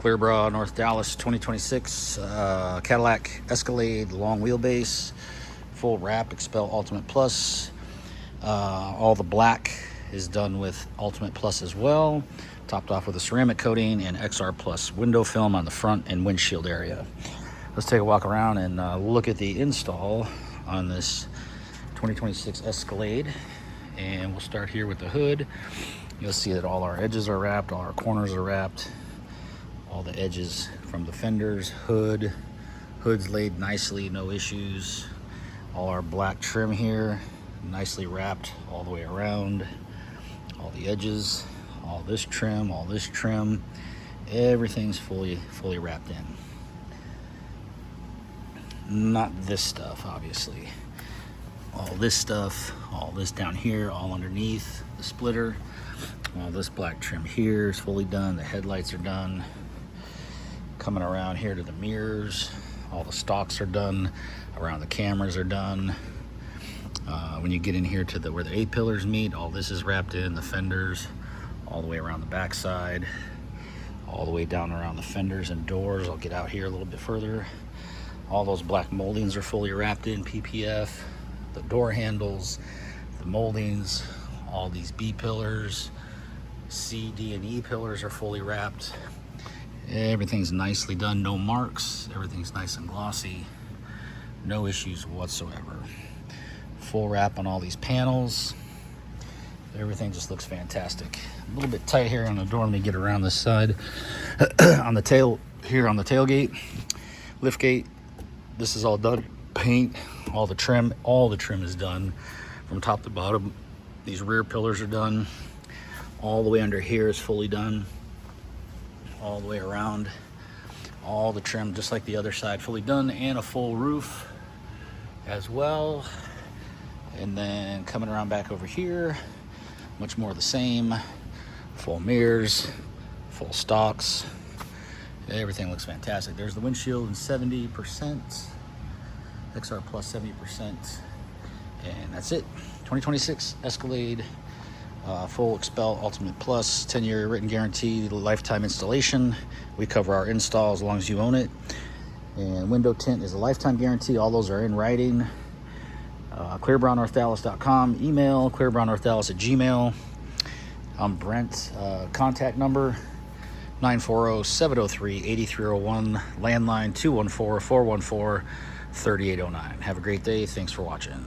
Clear Bra, North Dallas, 2026 Cadillac Escalade long wheelbase, full wrap, Xpel Ultimate Plus. All the black is done with Ultimate Plus as well, topped off with a ceramic coating and XR Plus window film on the front and windshield area. Let's take a walk around and look at the install on this 2026 Escalade. And we'll start here with the hood. You'll see that all our edges are wrapped, all our corners are wrapped, all the edges from the fenders, hood's laid nicely, no issues. All our black trim here, nicely wrapped all the way around. All the edges, all this trim, everything's fully wrapped in. Not this stuff, obviously. All this stuff, all this down here, all underneath the splitter. All this black trim here is fully done. The headlights are done. Coming around here to the mirrors, all the stalks are done. Around the cameras are done. When you get in here to where the A-pillars meet, all this is wrapped in. The fenders, all the way around the backside, all the way down around the fenders and doors. I'll get out here a little bit further. All those black moldings are fully wrapped in PPF. The door handles, the moldings, all these B pillars, C, D, and E pillars are fully wrapped. Everything's nicely done, no marks. Everything's nice and glossy. No issues whatsoever. Full wrap on all these panels. Everything just looks fantastic. A little bit tight here on the door. Let me get around this side. On the tail, here on the tailgate, lift gate, this is all done. Paint, all the trim is done from top to bottom. These rear pillars are done. All the way under here is fully done. All the way around. All the trim, just like the other side, fully done, and a full roof as well. And then coming around back over here, much more of the same. Full mirrors, full stalks. Everything looks fantastic. There's the windshield in 70%. XR Plus 70%. And that's it. 2026 Escalade. Full Xpel Ultimate Plus, 10-year written guarantee, lifetime installation. We cover our install as long as you own it. And window tint is a lifetime guarantee. All those are in writing. clearbrownnorthdallas.com. Email clearbrownnorthdallas@gmail. I'm Brent. Contact number 940-703-8301. Landline 214-414-3809. Have a great day. Thanks for watching.